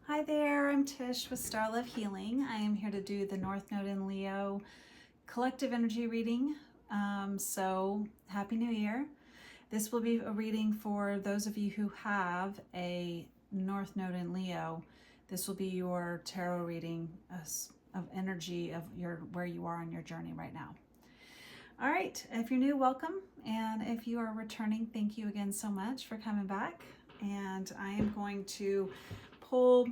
Hi there, I'm Tish with Star Love Healing. I am here to do the North Node in Leo collective energy reading. So Happy New Year. This will be a reading for those of you who have a North Node in Leo. This will be your tarot reading of energy of where you are on your journey right now. All right, if you're new, welcome. And if you are returning, thank you again so much for coming back. And I am going to pull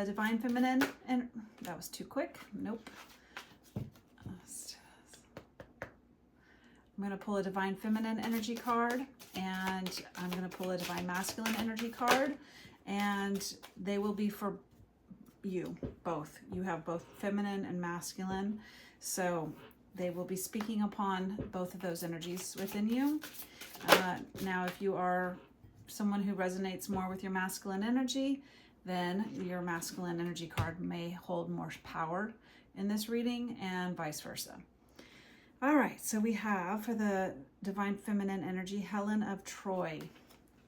Divine Feminine, and that was too quick. Nope. I'm going to pull a Divine Feminine energy card, and I'm going to pull a Divine Masculine energy card, and they will be for you both. You have both feminine and masculine, so they will be speaking upon both of those energies within you. Now, if you are someone who resonates more with your masculine energy, then your masculine energy card may hold more power in this reading, and vice versa. All right, so we have for the Divine Feminine energy, Helen of Troy,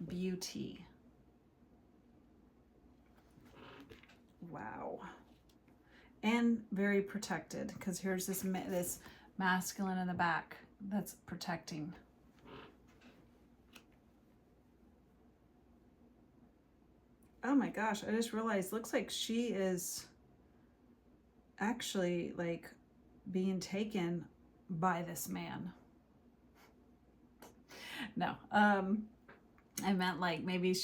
beauty. Wow. And very protected, because here's this masculine in the back that's protecting. Oh my gosh, I just realized, looks like she is actually like being taken by this man. No, I meant like maybe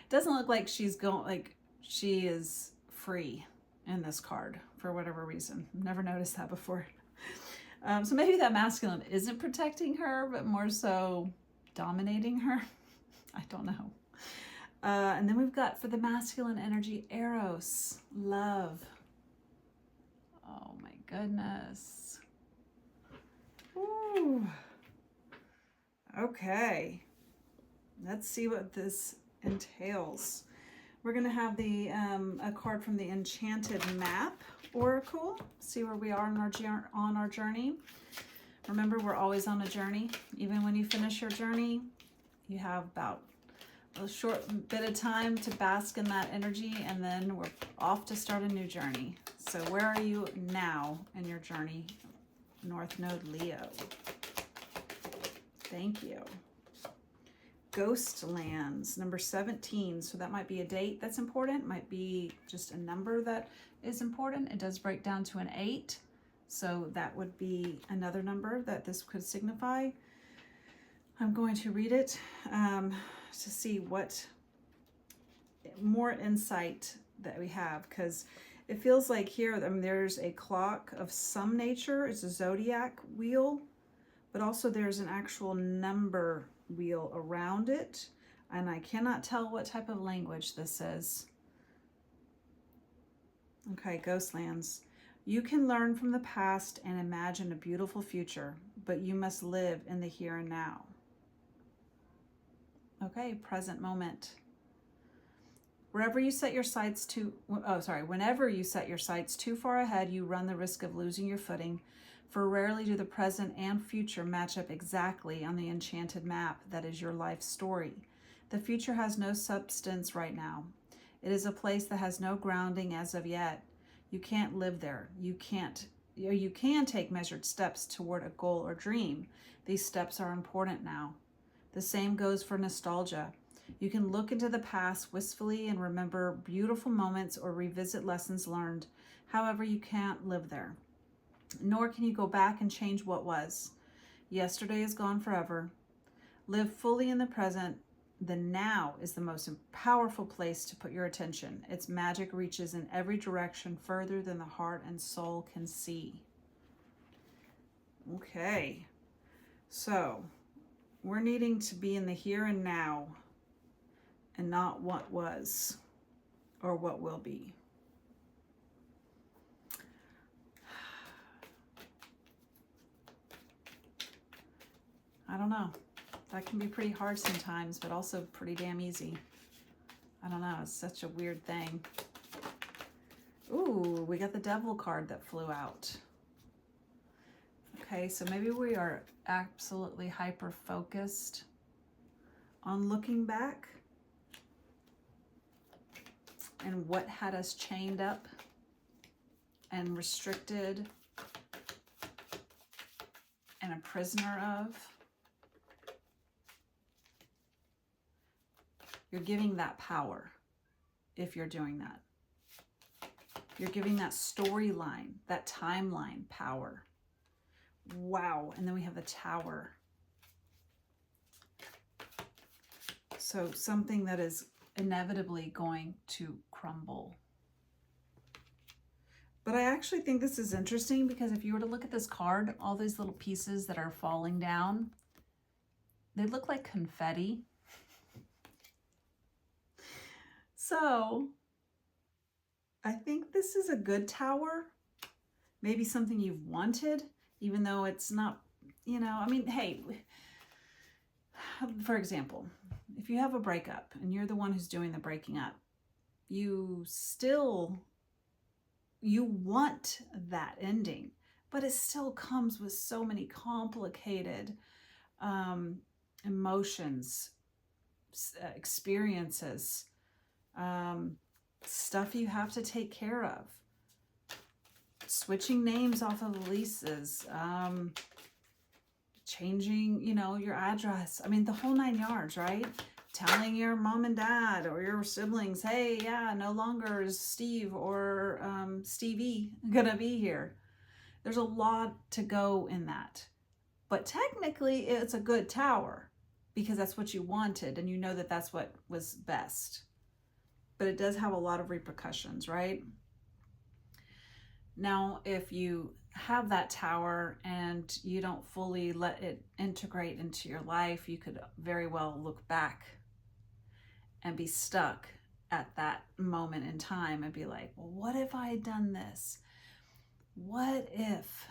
doesn't look like she's going, like she is free in this card for whatever reason. Never noticed that before. So maybe that masculine isn't protecting her, but more so dominating her. I don't know. And then we've got for the masculine energy, Eros, love. Oh my goodness. Ooh. Okay. Let's see what this entails. We're going to have the a card from the Enchanted Map Oracle. See where we are on our journey. Remember, we're always on a journey. Even when you finish your journey, you have about a short bit of time to bask in that energy, and then we're off to start a new journey. So where are you now in your journey, North Node Leo? Thank you. Ghostlands, number 17. So that might be a date that's important, might be just a number that is important. It does break down to an 8. So that would be another number that this could signify. I'm going to read it to see what more insight that we have, because it feels like here, there's a clock of some nature. It's a zodiac wheel, but also there's an actual number wheel around it, and I cannot tell what type of language this is. Okay, Ghostlands. You can learn from the past and imagine a beautiful future, but you must live in the here and now. Okay, present moment. Whenever you set your sights too far ahead, you run the risk of losing your footing, for rarely do the present and future match up exactly on the enchanted map that is your life story. The future has no substance right now. It is a place that has no grounding as of yet. You can't live there. You can take measured steps toward a goal or dream. These steps are important now. The same goes for nostalgia. You can look into the past wistfully and remember beautiful moments or revisit lessons learned. However, you can't live there. Nor can you go back and change what was. Yesterday is gone forever. Live fully in the present. The now is the most powerful place to put your attention. Its magic reaches in every direction further than the heart and soul can see. Okay, so we're needing to be in the here and now and not what was or what will be. I don't know. That can be pretty hard sometimes, but also pretty damn easy. I don't know. It's such a weird thing. Ooh, we got the Devil card that flew out. Okay, so maybe we are absolutely hyper-focused on looking back. and what had us chained up and restricted and a prisoner of. You're giving that power if you're doing that. You're giving that storyline, that timeline power. Wow. And then we have the Tower. So something that is inevitably going to crumble. But I actually think this is interesting because if you were to look at this card, all these little pieces that are falling down, they look like confetti. So I think this is a good tower. Maybe something you've wanted, even though it's not, you know, I mean, hey, for example, if you have a breakup and you're the one who's doing the breaking up, you want that ending, but it still comes with so many complicated emotions, experiences, stuff you have to take care of. Switching names off of the leases, changing, you know, your address. I mean, the whole 9 yards, right? Telling your mom and dad or your siblings, hey, yeah, no longer is Steve or Stevie gonna be here. There's a lot to go in that. But technically, it's a good tower because that's what you wanted and you know that that's what was best. But it does have a lot of repercussions, right? Now, if you have that tower and you don't fully let it integrate into your life, you could very well look back and be stuck at that moment in time and be like, well, what if I had done this? What if?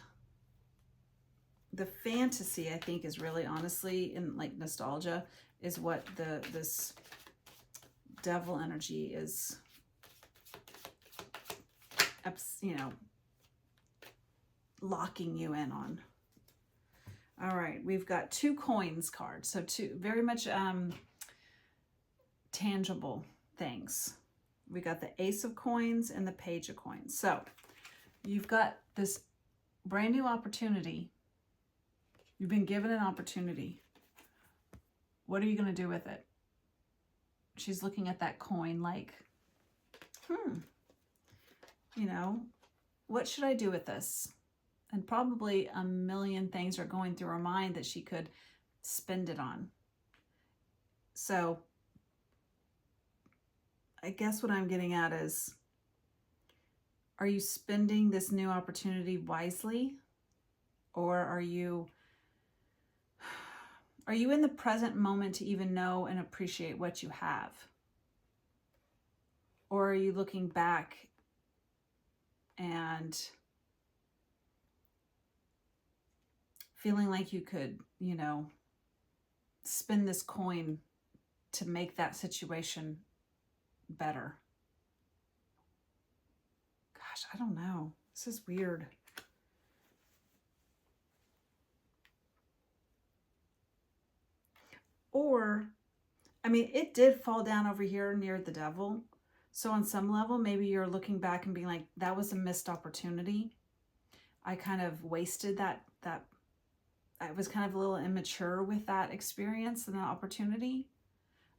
The fantasy, I think, is really honestly in like nostalgia is what this devil energy is, you know, locking you in on. All right, we've got 2 coins cards, so 2 very much tangible things. We got the Ace of Coins and the Page of Coins. So you've got this brand new opportunity. You've been given an opportunity. What are you going to do with it? She's looking at that coin like, you know, what should I do with this? And probably a million things are going through her mind that she could spend it on. So I guess what I'm getting at is, are you spending this new opportunity wisely? Or are you in the present moment to even know and appreciate what you have? Or are you looking back and feeling like you could, you know, spin this coin to make that situation better? Gosh, I don't know. This is weird. Or, I mean, it did fall down over here near the devil. So on some level, maybe you're looking back and being like, that was a missed opportunity. I kind of wasted that I was kind of a little immature with that experience and that opportunity.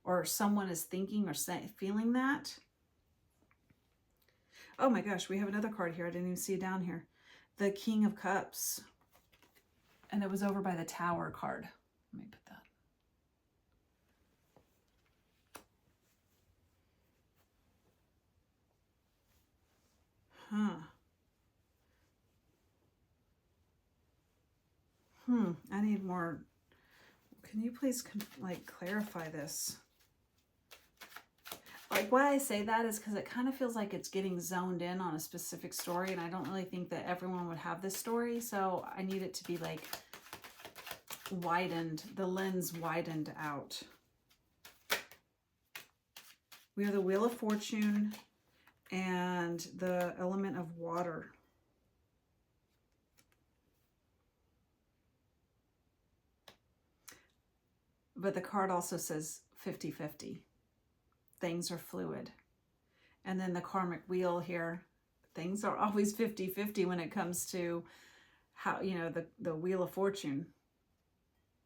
Or someone is thinking or feeling that. Oh my gosh, we have another card here. I didn't even see it down here. The King of Cups. And it was over by the Tower card. Let me put that. I need more. Can you please like clarify this? Like why I say that is because it kind of feels like it's getting zoned in on a specific story, and I don't really think that everyone would have this story, so I need it to be like widened, the lens widened out. We have the Wheel of Fortune and the element of water. But the card also says 50-50. Things are fluid. And And then the karmic wheel here. Things are always 50-50 when it comes to how, you know, the wheel of fortune.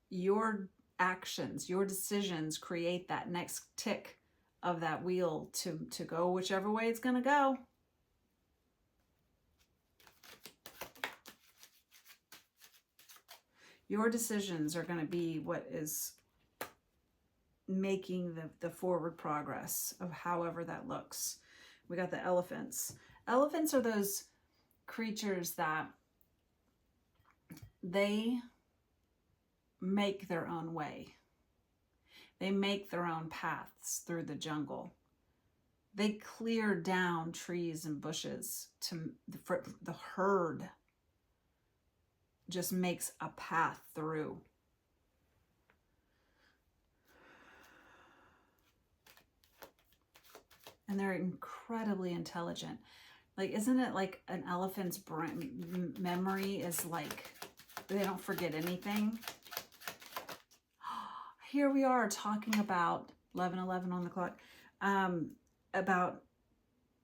Your actions, your decisions create that next tick of that wheel to go whichever way it's going to go. Your decisions are going to be what is making the forward progress of however that looks. We got the elephants. Elephants are those creatures that they make their own way. They make their own paths through the jungle. They clear down trees and bushes for the herd just makes a path through. And they're incredibly intelligent. Like, isn't it like an elephant's brain memory is like, they don't forget anything? Here we are talking about 11:11 on the clock, about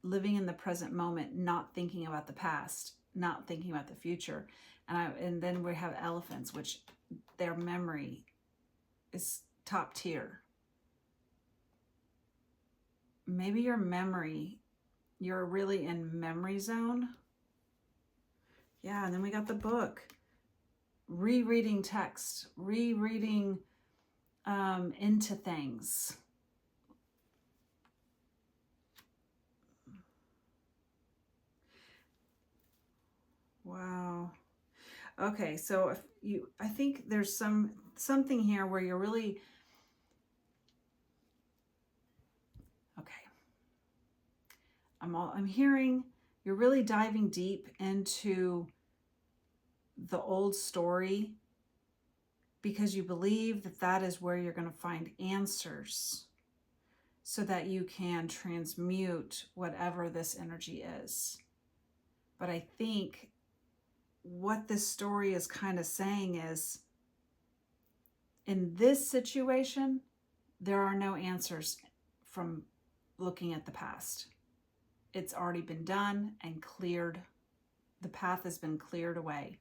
living in the present moment, not thinking about the past, not thinking about the future. And then we have elephants, which their memory is top tier. Maybe your memory, you're really in memory zone. Yeah, and then we got the book. Rereading text, rereading into things. Wow. Okay, so if I think there's something here where you're really, okay. I'm hearing you're really diving deep into the old story because you believe that that is where you're going to find answers so that you can transmute whatever this energy is. But I think what this story is kind of saying is, in this situation, there are no answers from looking at the past. It's already been done and cleared. The path has been cleared away.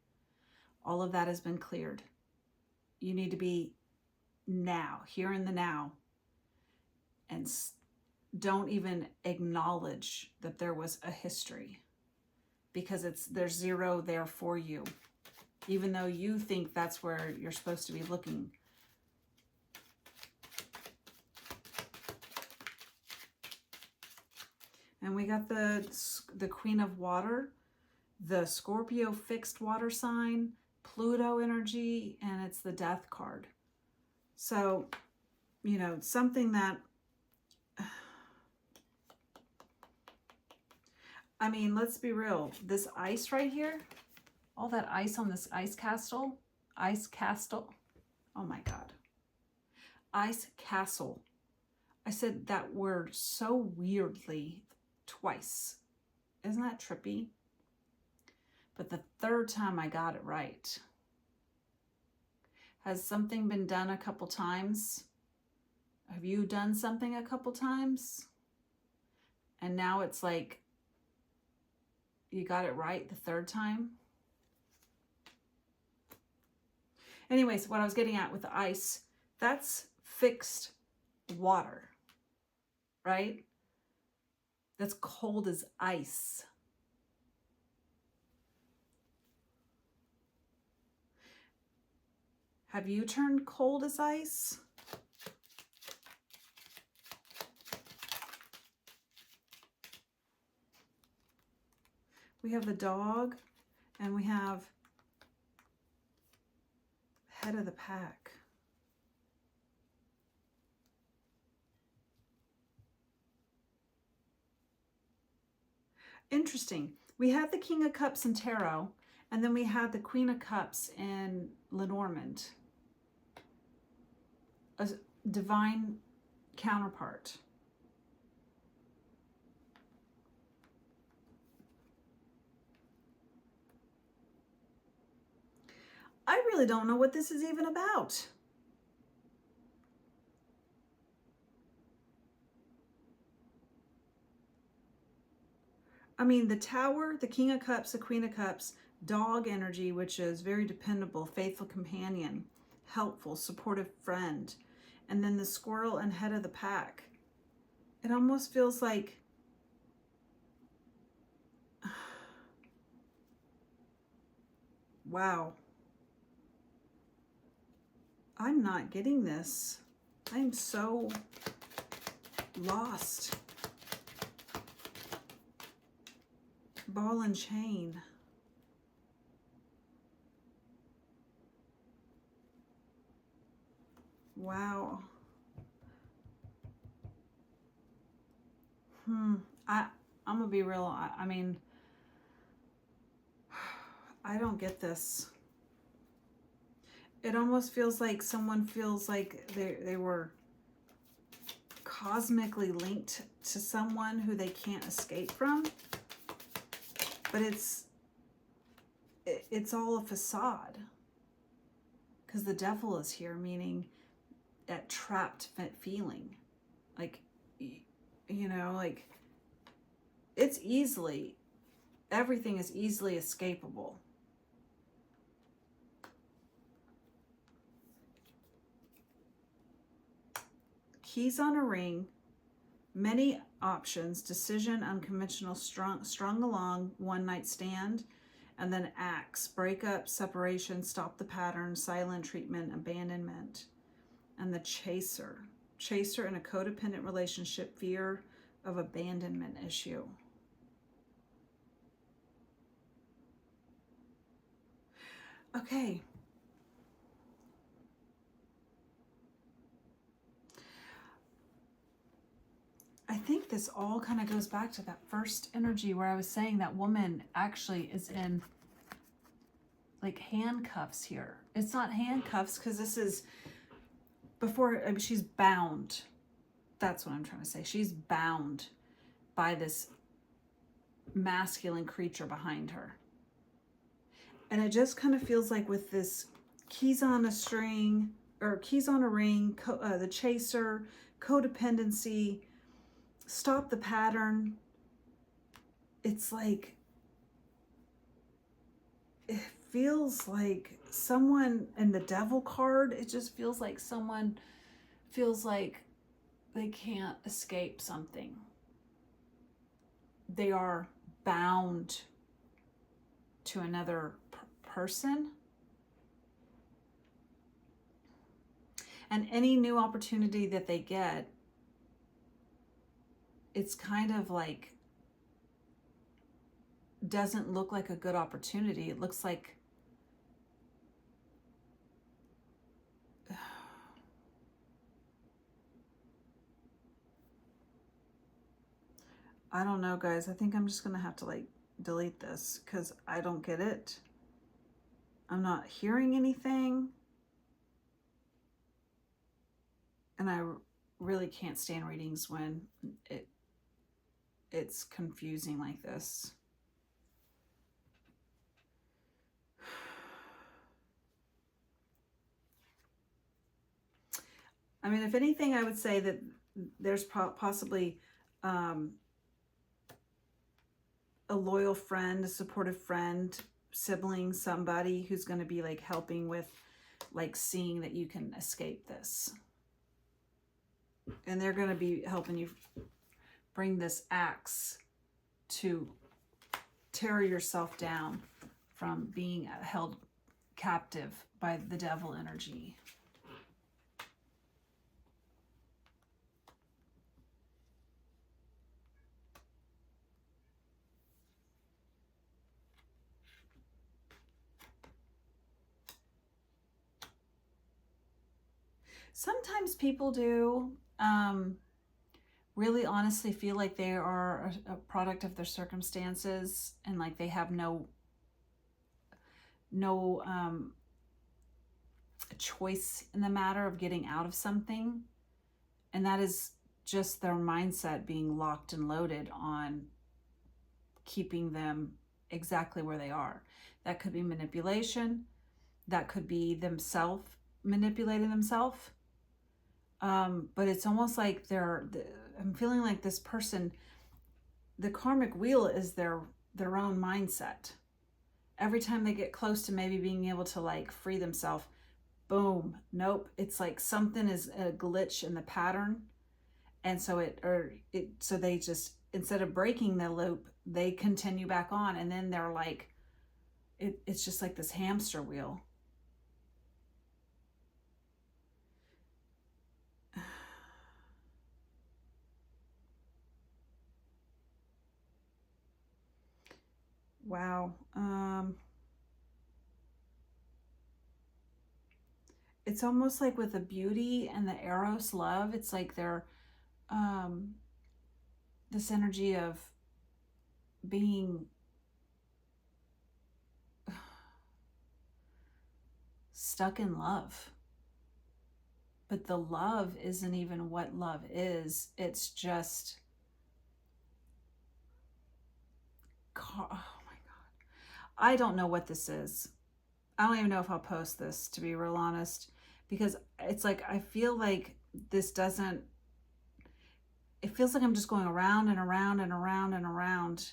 All of that has been cleared. You need to be now, here in the now, and don't even acknowledge that there was a history, because there's zero there for you, even though you think that's where you're supposed to be looking. And we got the Queen of Water, the Scorpio fixed water sign, Pluto energy, and it's the Death card. So, you know, something that, I mean, let's be real. This ice right here, all that ice on this ice castle, oh my God, ice castle. I said that word so weirdly twice. Isn't that trippy? But the third time I got it right. Has something been done a couple times? Have you done something a couple times? And now it's like, you got it right the third time? Anyways, what I was getting at with the ice, that's fixed water, right? That's cold as ice. Have you turned cold as ice? We have the dog, and we have head of the pack. Interesting. We had the King of Cups in Tarot, and then we had the Queen of Cups in Lenormand. A divine counterpart. I really don't know what this is even about. I mean, the Tower, the King of Cups, the Queen of Cups, dog energy, which is very dependable, faithful companion, helpful, supportive friend. And then the Squirrel and head of the pack. It almost feels like, wow, I'm not getting this. I'm so lost. Ball and chain. Wow. I'm gonna be real. I mean, I don't get this. It almost feels like someone feels like they were cosmically linked to someone who they can't escape from. But it's all a facade. Because the devil is here, meaning that trapped feeling. Like, you know, like it's easily, everything is easily escapable. Keys on a ring, many options, decision, unconventional, strung along, one night stand, and then acts, breakup, separation, stop the pattern, silent treatment, abandonment, and the chaser. Chaser in a codependent relationship, fear of abandonment issue. Okay. I think this all kind of goes back to that first energy where I was saying that woman actually is in like handcuffs here. It's not handcuffs because this is before, I mean, she's bound. That's what I'm trying to say. She's bound by this masculine creature behind her. And it just kind of feels like with this keys on a string or keys on a ring, the chaser, codependency, stop the pattern. It's like, it feels like someone in the devil card, it just feels like someone feels like they can't escape something. They are bound to another person. And any new opportunity that they get, it's kind of like, doesn't look like a good opportunity. It looks like I don't know, guys. I think I'm just gonna have to like delete this because I don't get it. I'm not hearing anything. And I really can't stand readings when it's confusing like this. I mean, if anything, I would say that there's possibly a loyal friend, a supportive friend, sibling, somebody who's going to be like helping with like seeing that you can escape this. And they're going to be helping you bring this axe to tear yourself down from being held captive by the devil energy. Sometimes people do really honestly feel like they are a product of their circumstances and like they have no choice in the matter of getting out of something. And that is just their mindset being locked and loaded on keeping them exactly where they are. That could be manipulation. That could be themselves manipulating themselves. But it's almost like I'm feeling like this person the karmic wheel is their own mindset. Every time they get close to maybe being able to like free themselves, boom, nope, it's like something is a glitch in the pattern. And so so they just, instead of breaking the loop, they continue back on, and then they're like, it's just like this hamster wheel. Wow. It's almost like with the beauty and the eros love, it's like they're this energy of being stuck in love. But the love isn't even what love is. It's just, oh my God. I don't know what this is. I don't even know if I'll post this, to be real honest, because it's like, I feel like this doesn't, it feels like I'm just going around and around and around and around,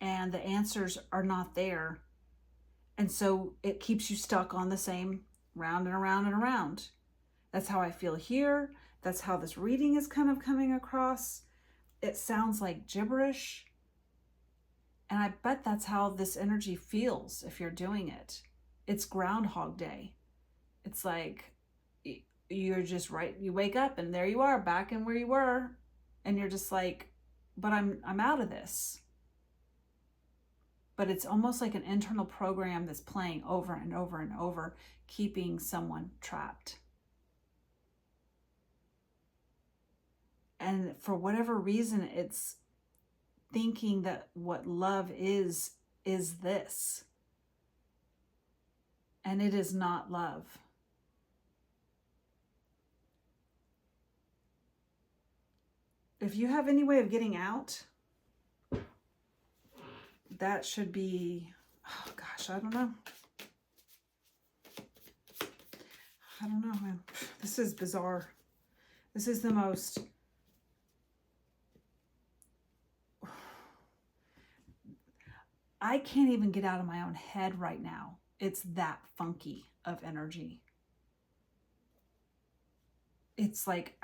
and the answers are not there. And so it keeps you stuck on the same round and around and around. That's how I feel here. That's how this reading is kind of coming across. It sounds like gibberish. And I bet that's how this energy feels if you're doing it. It's Groundhog Day. It's like you're just right. You wake up and there you are, back in where you were. And you're just like, but I'm out of this. But it's almost like an internal program that's playing over and over and over, keeping someone trapped. And for whatever reason, it's thinking that what love is this. And it is not love. If you have any way of getting out, that should be, oh gosh, I don't know. I don't know, man. This is bizarre. This is the most, I can't even get out of my own head right now. It's that funky of energy. It's like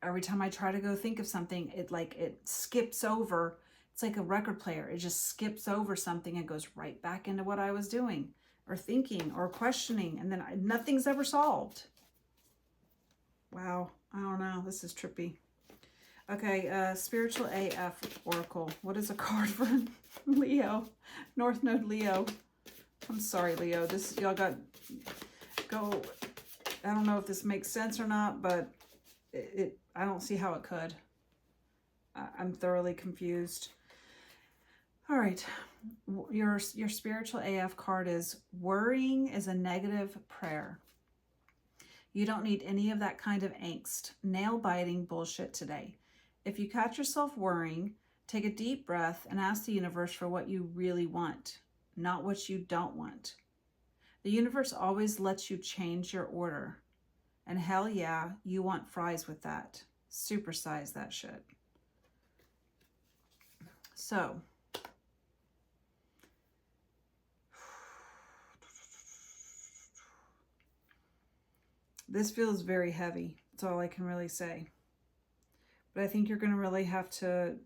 every time I try to go think of something, it skips over. It's like a record player. It just skips over something and goes right back into what I was doing or thinking or questioning. And then nothing's ever solved. Wow. I don't know. This is trippy. Okay. Spiritual AF Oracle. What is a card for Leo? North Node Leo. I'm sorry, Leo. This, y'all got, go. I don't know if this makes sense or not, but I don't see how it could. I'm thoroughly confused. All right. Your spiritual AF card is worrying is a negative prayer. You don't need any of that kind of angst, nail-biting bullshit today. If you catch yourself worrying, take a deep breath and ask the universe for what you really want, not what you don't want. The universe always lets you change your order. And hell yeah, you want fries with that. Supersize that shit. So, this feels very heavy. That's all I can really say. But I think you're going to really have to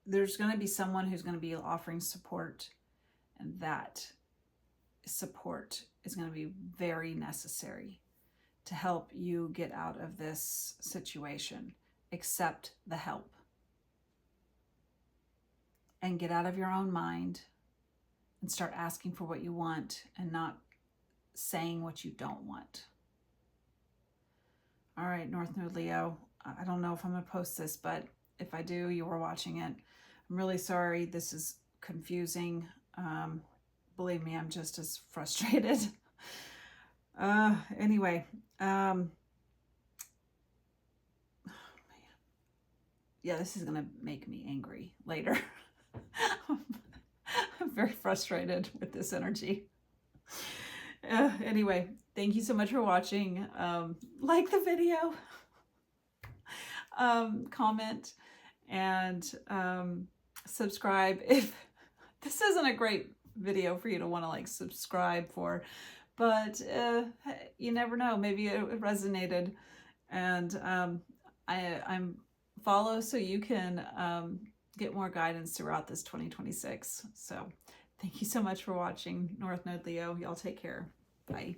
there's going to be someone who's going to be offering support, and that support is going to be very necessary to help you get out of this situation. Accept the help and get out of your own mind and start asking for what you want and not saying what you don't want. All right, North Node Leo. I don't know if I'm going to post this, but if I do, you were watching it. I'm really sorry. This is confusing. Believe me, I'm just as frustrated. Anyway. Oh, man. Yeah, this is going to make me angry later. I'm very frustrated with this energy. Anyway, thank you so much for watching. Like the video, comment, and subscribe. If this isn't a great video for you to want to like subscribe for, but you never know, maybe it resonated. And I'm follow so you can get more guidance throughout this 2026. So thank you so much for watching North Node Leo. Y'all take care. Bye.